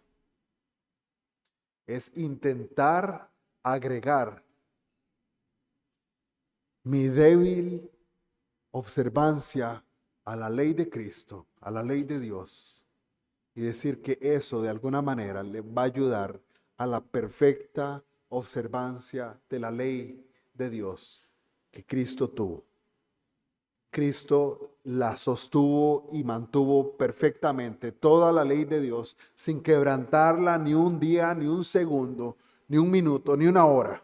Es intentar agregar mi débil observancia a la ley de Cristo, a la ley de Dios, y decir que eso de alguna manera le va a ayudar a la perfecta observancia de la ley de Dios que Cristo tuvo. Cristo la sostuvo y mantuvo perfectamente toda la ley de Dios sin quebrantarla ni un día, ni un segundo, ni un minuto, ni una hora.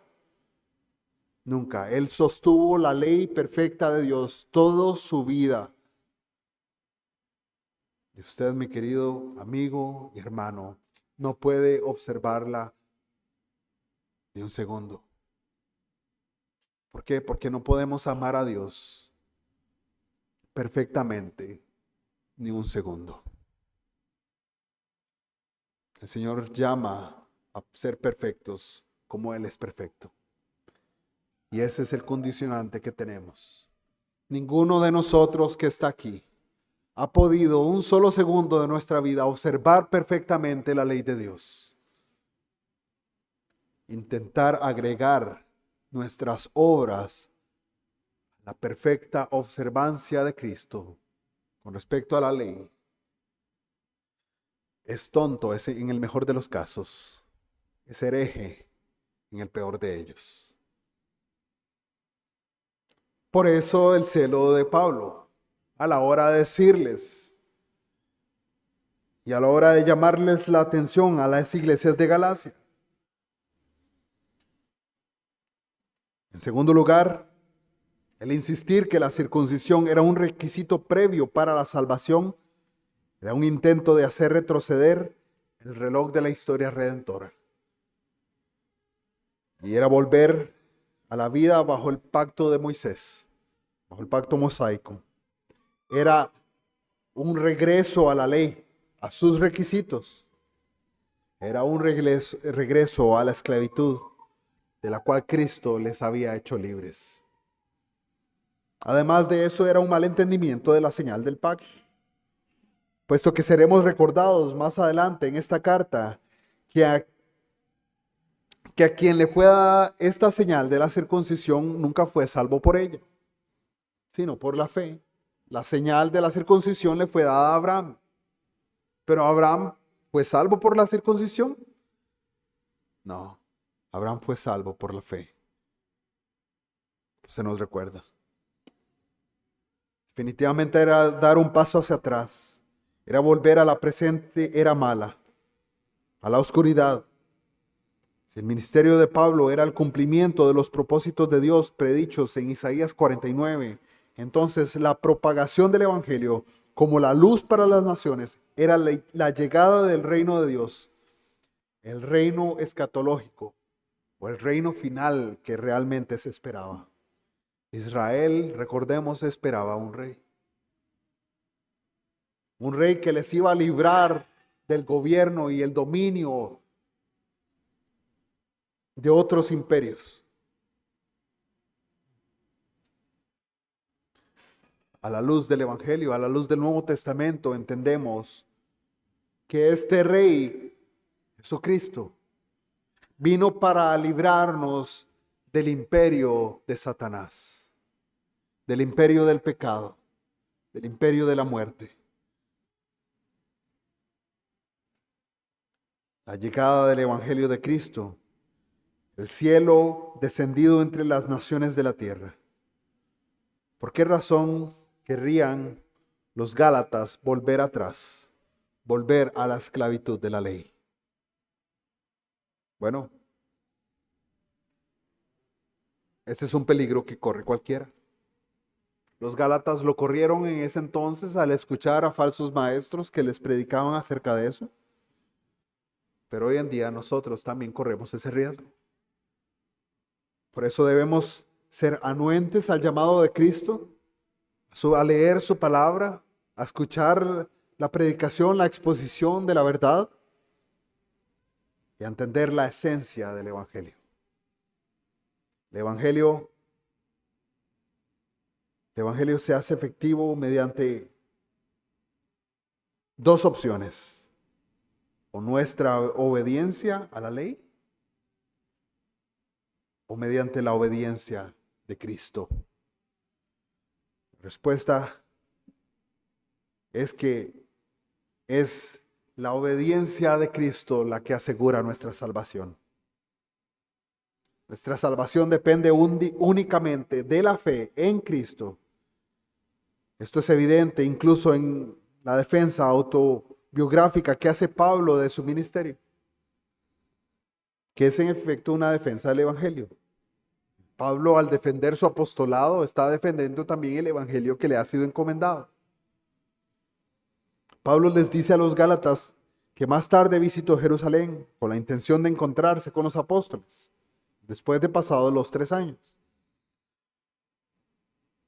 Nunca. Él sostuvo la ley perfecta de Dios toda su vida. Y usted, mi querido amigo y hermano, no puede observarla ni un segundo. ¿Por qué? Porque no podemos amar a Dios perfectamente ni un segundo. El Señor llama a ser perfectos como Él es perfecto. Y ese es el condicionante que tenemos. Ninguno de nosotros que está aquí ha podido un solo segundo de nuestra vida observar perfectamente la ley de Dios. Intentar agregar nuestras obras a la perfecta observancia de Cristo con respecto a la ley es tonto en el mejor de los casos, es hereje en el peor de ellos. Por eso el celo de Pablo a la hora de decirles y a la hora de llamarles la atención a las iglesias de Galacia. En segundo lugar, el insistir que la circuncisión era un requisito previo para la salvación, era un intento de hacer retroceder el reloj de la historia redentora. Y era volver a la vida bajo el pacto de Moisés, bajo el pacto mosaico. Era un regreso a la ley, a sus requisitos. Era un regreso a la esclavitud de la cual Cristo les había hecho libres. Además de eso, era un mal entendimiento de la señal del pacto. puesto que seremos recordados más adelante en esta carta que a quien le fue dada esta señal de la circuncisión nunca fue salvo por ella, sino por la fe. La señal de la circuncisión le fue dada a Abraham, pero Abraham fue salvo por la circuncisión. No, Abraham fue salvo por la fe. Se nos recuerda. Definitivamente era dar un paso hacia atrás, era volver a la presente era mala, a la oscuridad. Si el ministerio de Pablo era el cumplimiento de los propósitos de Dios predichos en Isaías 49, entonces la propagación del Evangelio como la luz para las naciones era la llegada del reino de Dios, el reino escatológico o el reino final que realmente se esperaba. Israel, recordemos, esperaba un rey que les iba a librar del gobierno y el dominio de otros imperios. A la luz del Evangelio, a la luz del Nuevo Testamento, entendemos que este Rey, Jesucristo, vino para librarnos del imperio de Satanás, del imperio del pecado, del imperio de la muerte. La llegada del Evangelio de Cristo, el cielo descendido entre las naciones de la tierra. ¿Por qué razón querrían los Gálatas volver atrás, volver a la esclavitud de la ley? Bueno, ese es un peligro que corre cualquiera. Los Gálatas lo corrieron en ese entonces al escuchar a falsos maestros que les predicaban acerca de eso. Pero hoy en día nosotros también corremos ese riesgo. Por eso debemos ser anuentes al llamado de Cristo, a leer su palabra, a escuchar la predicación, la exposición de la verdad y a entender la esencia del Evangelio. El Evangelio se hace efectivo mediante dos opciones: o nuestra obediencia a la ley o mediante la obediencia de Cristo. La respuesta es que es la obediencia de Cristo la que asegura nuestra salvación. Nuestra salvación depende únicamente de la fe en Cristo. Esto es evidente incluso en la defensa autobiográfica que hace Pablo de su ministerio, que es en efecto una defensa del Evangelio. Pablo, al defender su apostolado, está defendiendo también el Evangelio que le ha sido encomendado. Pablo les dice a los Gálatas que más tarde visitó Jerusalén con la intención de encontrarse con los apóstoles, después de pasados los 3 años.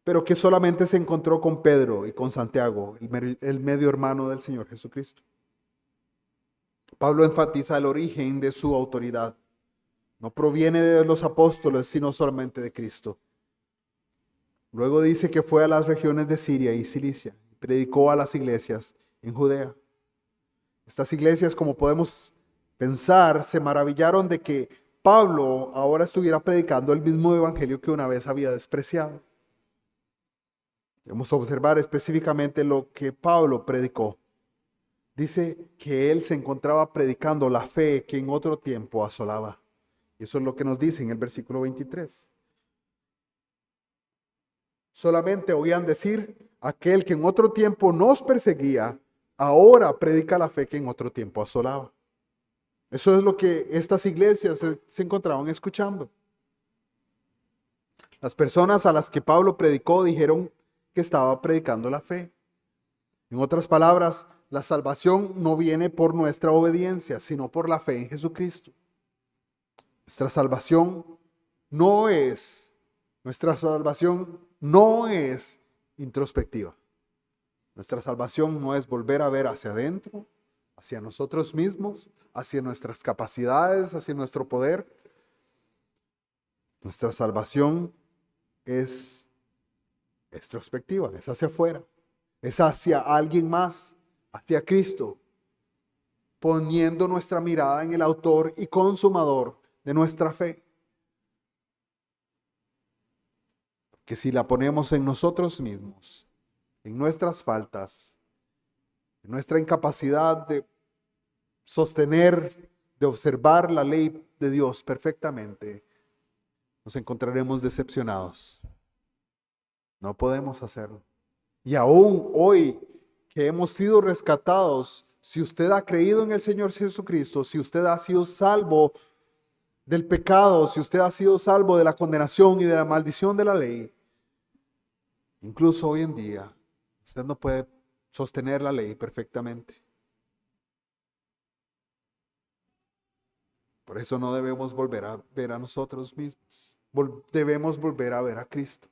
Pero que solamente se encontró con Pedro y con Santiago, el medio hermano del Señor Jesucristo. Pablo enfatiza el origen de su autoridad. No proviene de los apóstoles, sino solamente de Cristo. Luego dice que fue a las regiones de Siria y Cilicia, y predicó a las iglesias en Judea. Estas iglesias, como podemos pensar, se maravillaron de que Pablo ahora estuviera predicando el mismo evangelio que una vez había despreciado. Debemos observar específicamente lo que Pablo predicó. Dice que él se encontraba predicando la fe que en otro tiempo asolaba. Y eso es lo que nos dice en el versículo 23. Solamente oían decir: aquel que en otro tiempo nos perseguía, ahora predica la fe que en otro tiempo asolaba. Eso es lo que estas iglesias se encontraban escuchando. Las personas a las que Pablo predicó dijeron que estaba predicando la fe. En otras palabras, la salvación no viene por nuestra obediencia, sino por la fe en Jesucristo. Nuestra salvación no es introspectiva. Nuestra salvación no es volver a ver hacia adentro, hacia nosotros mismos, hacia nuestras capacidades, hacia nuestro poder. Nuestra salvación es extrospectiva, es hacia afuera, es hacia alguien más, hacia Cristo, poniendo nuestra mirada en el autor y consumador de nuestra fe. Que si la ponemos en nosotros mismos, en nuestras faltas, en nuestra incapacidad de sostener, de observar la ley de Dios perfectamente, nos encontraremos decepcionados. No podemos hacerlo. Y aún hoy que hemos sido rescatados, si usted ha creído en el Señor Jesucristo, si usted ha sido salvo del pecado, si usted ha sido salvo de la condenación y de la maldición de la ley, incluso hoy en día, usted no puede sostener la ley perfectamente. Por eso no debemos volver a ver a nosotros mismos. Debemos volver a ver a Cristo.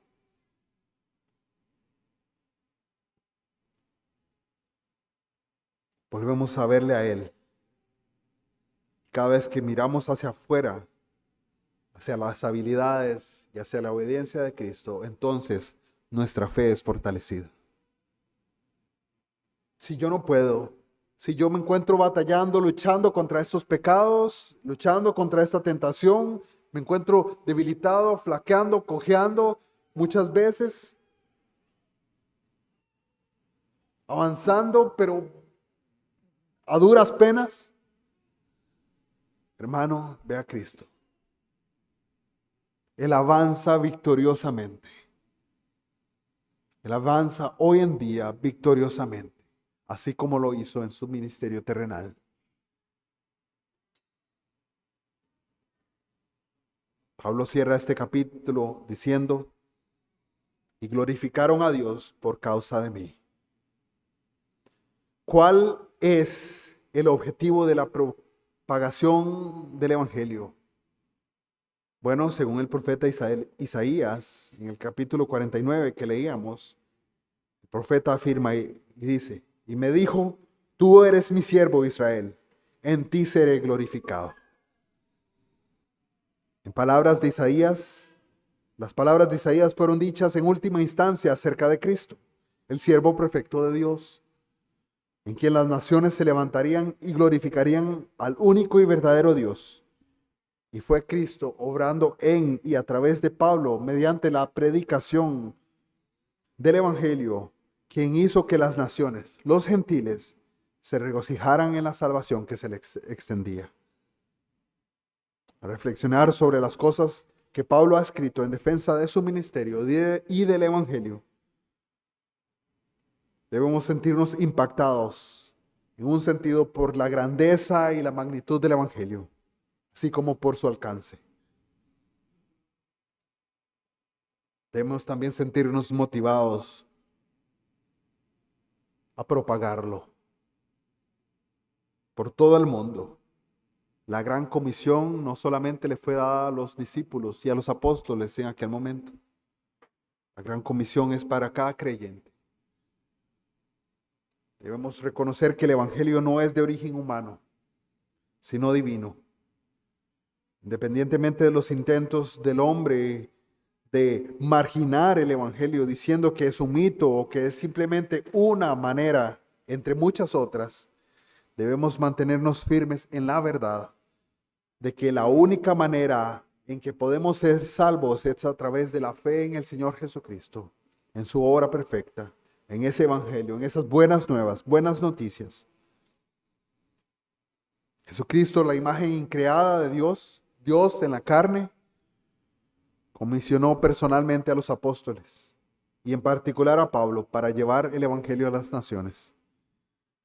Volvemos a verle a Él. Cada vez que miramos hacia afuera, hacia las habilidades y hacia la obediencia de Cristo, entonces nuestra fe es fortalecida. Si yo no puedo, si yo me encuentro batallando, luchando contra estos pecados, luchando contra esta tentación, me encuentro debilitado, flaqueando, cojeando muchas veces, avanzando, pero a duras penas, hermano, ve a Cristo. Él avanza victoriosamente. Él avanza hoy en día victoriosamente, así como lo hizo en su ministerio terrenal. Pablo cierra este capítulo diciendo, y glorificaron a Dios por causa de mí. ¿Cuál es el objetivo de la propagación del Evangelio? Bueno, según el profeta Isaías, en el capítulo 49 que leíamos, el profeta afirma y dice, y me dijo, tú eres mi siervo Israel, en ti seré glorificado. En palabras de Isaías, las palabras de Isaías fueron dichas en última instancia acerca de Cristo, el siervo perfecto de Dios, en quien las naciones se levantarían y glorificarían al único y verdadero Dios. Y fue Cristo obrando en y a través de Pablo mediante la predicación del Evangelio, quien hizo que las naciones, los gentiles, se regocijaran en la salvación que se les extendía. A reflexionar sobre las cosas que Pablo ha escrito en defensa de su ministerio y del Evangelio, debemos sentirnos impactados en un sentido por la grandeza y la magnitud del Evangelio, así como por su alcance. Debemos también sentirnos motivados a propagarlo por todo el mundo. La gran comisión no solamente le fue dada a los discípulos y a los apóstoles en aquel momento. La gran comisión es para cada creyente. Debemos reconocer que el Evangelio no es de origen humano, sino divino. Independientemente de los intentos del hombre de marginar el Evangelio diciendo que es un mito o que es simplemente una manera entre muchas otras, debemos mantenernos firmes en la verdad de que la única manera en que podemos ser salvos es a través de la fe en el Señor Jesucristo, en su obra perfecta, en ese Evangelio, en esas buenas nuevas, buenas noticias. Jesucristo, la imagen increada de Dios, Dios en la carne, comisionó personalmente a los apóstoles y en particular a Pablo para llevar el Evangelio a las naciones.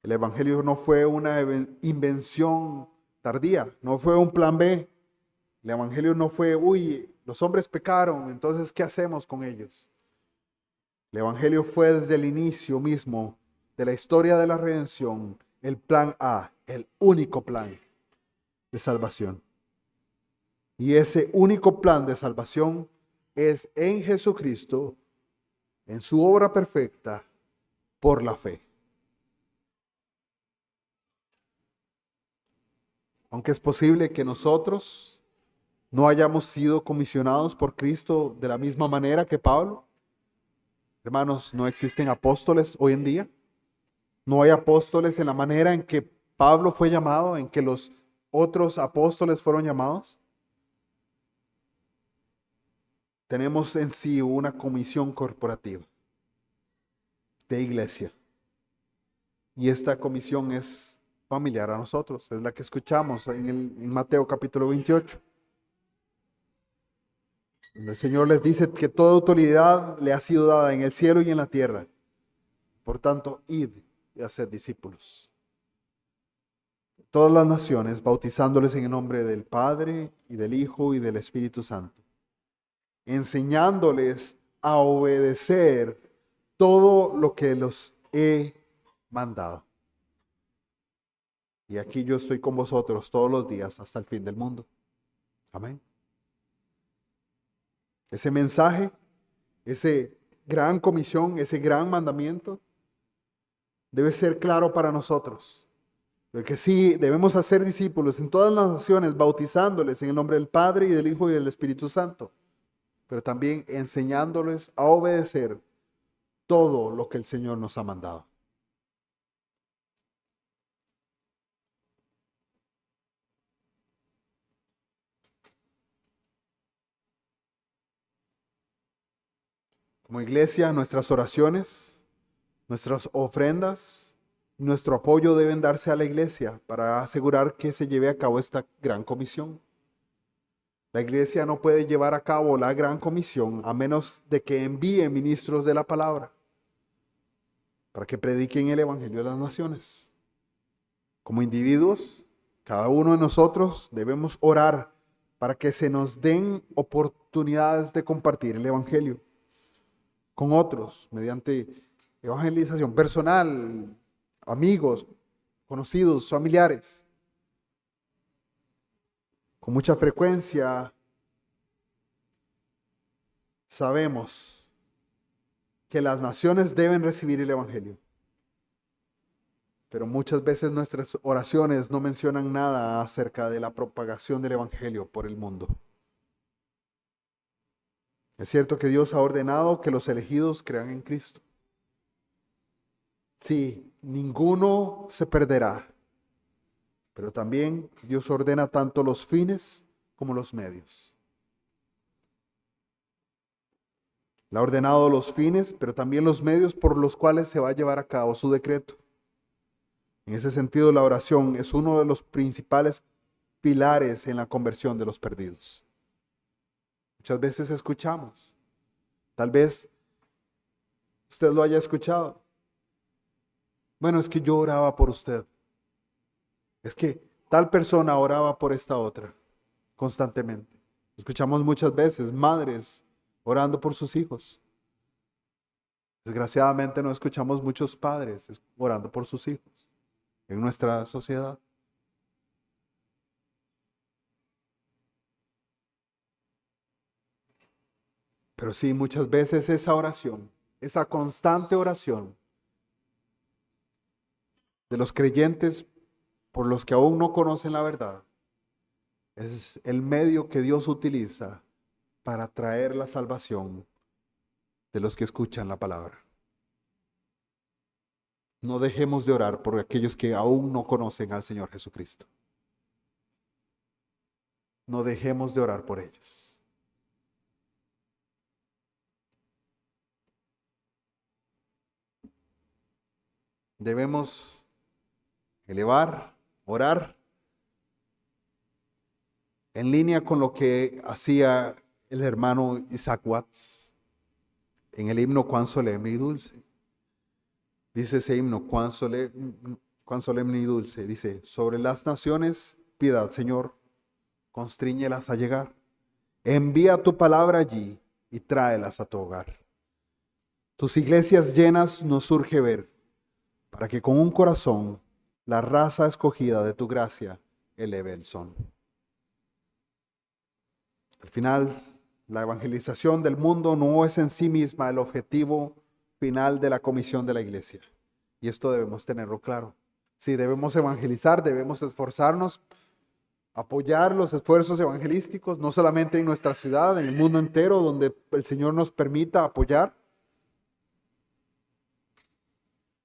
El Evangelio no fue una invención tardía, no fue un plan B. El Evangelio no fue, los hombres pecaron, entonces ¿qué hacemos con ellos? El Evangelio fue desde el inicio mismo de la historia de la redención, el plan A, el único plan de salvación. Y ese único plan de salvación es en Jesucristo, en su obra perfecta, por la fe. Aunque es posible que nosotros no hayamos sido comisionados por Cristo de la misma manera que Pablo. Hermanos, ¿no existen apóstoles hoy en día? No hay apóstoles en la manera en que Pablo fue llamado, en que los otros apóstoles fueron llamados. Tenemos en sí una comisión corporativa de iglesia. Y esta comisión es familiar a nosotros. Es la que escuchamos en Mateo capítulo 28. El Señor les dice que toda autoridad le ha sido dada en el cielo y en la tierra. Por tanto, id y haced discípulos. Todas las naciones, bautizándoles en el nombre del Padre y del Hijo y del Espíritu Santo, enseñándoles a obedecer todo lo que los he mandado. Y aquí yo estoy con vosotros todos los días hasta el fin del mundo. Amén. Ese mensaje, ese gran comisión, ese gran mandamiento debe ser claro para nosotros. Porque sí, debemos hacer discípulos en todas las naciones, bautizándoles en el nombre del Padre y del Hijo y del Espíritu Santo, pero también enseñándoles a obedecer todo lo que el Señor nos ha mandado. Como iglesia, nuestras oraciones, nuestras ofrendas, nuestro apoyo deben darse a la iglesia para asegurar que se lleve a cabo esta gran comisión. La iglesia no puede llevar a cabo la gran comisión a menos de que envíe ministros de la palabra para que prediquen el evangelio a las naciones. Como individuos, cada uno de nosotros debemos orar para que se nos den oportunidades de compartir el evangelio con otros mediante evangelización personal, amigos, conocidos, familiares. Con mucha frecuencia sabemos que las naciones deben recibir el evangelio, pero muchas veces nuestras oraciones no mencionan nada acerca de la propagación del evangelio por el mundo. Es cierto que Dios ha ordenado que los elegidos crean en Cristo. Sí, ninguno se perderá, pero también Dios ordena tanto los fines como los medios. Le ha ordenado los fines, pero también los medios por los cuales se va a llevar a cabo su decreto. En ese sentido, la oración es uno de los principales pilares en la conversión de los perdidos. Muchas veces escuchamos, tal vez usted lo haya escuchado. Bueno, es que yo oraba por usted. Es que tal persona oraba por esta otra constantemente. Escuchamos muchas veces madres orando por sus hijos. Desgraciadamente no escuchamos muchos padres orando por sus hijos en nuestra sociedad. Pero sí, muchas veces esa oración, esa constante oración de los creyentes por los que aún no conocen la verdad, es el medio que Dios utiliza para traer la salvación de los que escuchan la palabra. No dejemos de orar por aquellos que aún no conocen al Señor Jesucristo. No dejemos de orar por ellos. Debemos elevar, orar en línea con lo que hacía el hermano Isaac Watts en el himno Cuán solemne y dulce. Dice ese himno, cuán solemne y dulce. Dice, sobre las naciones, piedad, Señor, constríñelas a llegar. Envía tu palabra allí y tráelas a tu hogar. Tus iglesias llenas nos surge ver, para que con un corazón la raza escogida de tu gracia eleve el son. Al final, la evangelización del mundo no es en sí misma el objetivo final de la comisión de la iglesia. Y esto debemos tenerlo claro. Sí, debemos evangelizar, debemos esforzarnos, apoyar los esfuerzos evangelísticos, no solamente en nuestra ciudad, en el mundo entero, donde el Señor nos permita apoyar.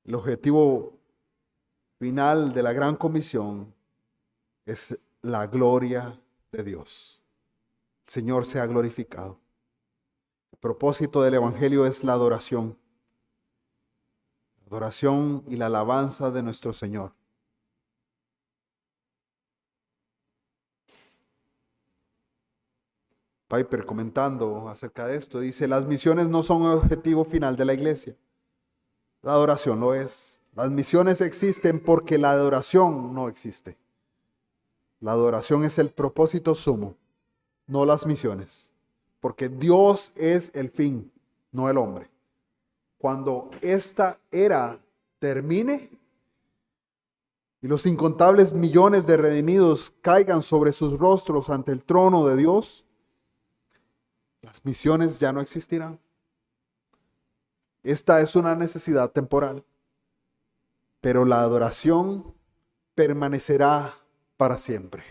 El objetivo final de la gran comisión es la gloria de Dios. El Señor sea glorificado. El propósito del Evangelio es la adoración. La adoración y la alabanza de nuestro Señor. Piper, comentando acerca de esto, dice: las misiones no son el objetivo final de la iglesia. La adoración lo es. Las misiones existen porque la adoración no existe. La adoración es el propósito sumo, no las misiones. Porque Dios es el fin, no el hombre. Cuando esta era termine y los incontables millones de redimidos caigan sobre sus rostros ante el trono de Dios, las misiones ya no existirán. Esta es una necesidad temporal, pero la adoración permanecerá para siempre.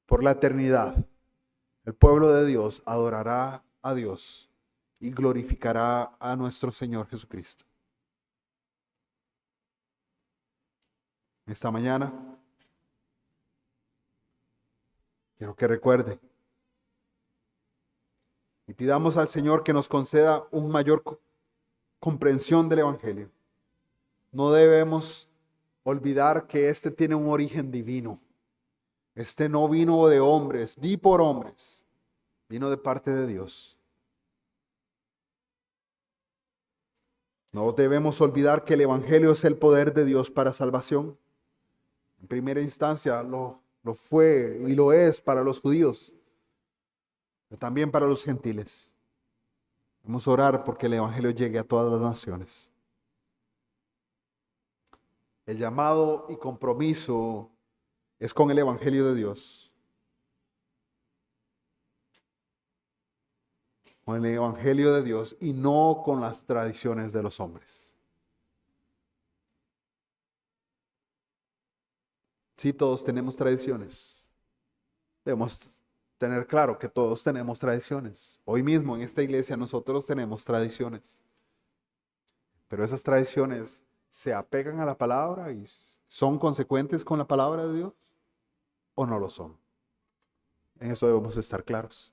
Por la eternidad, el pueblo de Dios adorará a Dios y glorificará a nuestro Señor Jesucristo. Esta mañana, quiero que recuerde y pidamos al Señor que nos conceda una mayor comprensión del Evangelio. No debemos olvidar que este tiene un origen divino. Este no vino de hombres, ni por hombres, vino de parte de Dios. No debemos olvidar que el Evangelio es el poder de Dios para salvación. En primera instancia lo fue y lo es para los judíos, pero también para los gentiles. Vamos a orar porque el Evangelio llegue a todas las naciones. El llamado y compromiso es con el Evangelio de Dios. Con el Evangelio de Dios y no con las tradiciones de los hombres. Sí, todos tenemos tradiciones. Debemos tener claro que todos tenemos tradiciones. Hoy mismo en esta iglesia nosotros tenemos tradiciones. Pero esas tradiciones se apegan a la palabra y son consecuentes con la palabra de Dios o no lo son. En eso debemos estar claros.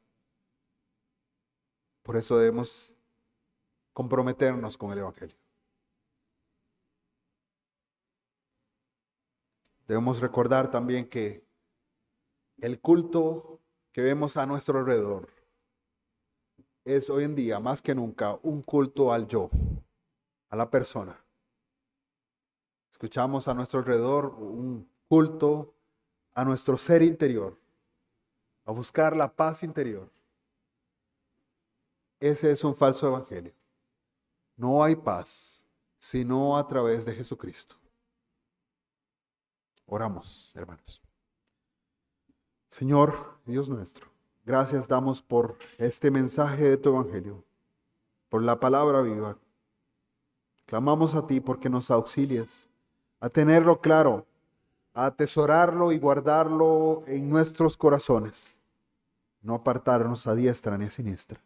Por eso debemos comprometernos con el Evangelio. Debemos recordar también que el culto que vemos a nuestro alrededor es hoy en día más que nunca un culto al yo, a la persona. Escuchamos a nuestro alrededor un culto a nuestro ser interior, a buscar la paz interior. Ese es un falso evangelio. No hay paz sino a través de Jesucristo. Oramos, hermanos. Señor, Dios nuestro, gracias damos por este mensaje de tu evangelio, por la palabra viva. Clamamos a ti porque nos auxilies a tenerlo claro, a atesorarlo y guardarlo en nuestros corazones, no apartarnos a diestra ni a siniestra.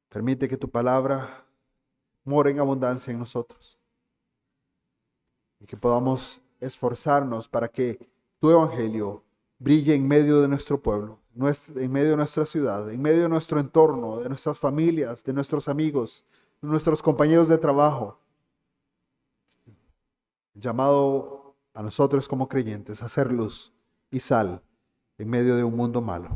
Permite que tu palabra more en abundancia en nosotros y que podamos esforzarnos para que tu evangelio brille en medio de nuestro pueblo, en medio de nuestra ciudad, en medio de nuestro entorno, de nuestras familias, de nuestros amigos, de nuestros compañeros de trabajo. Llamado a nosotros como creyentes a ser luz y sal en medio de un mundo malo.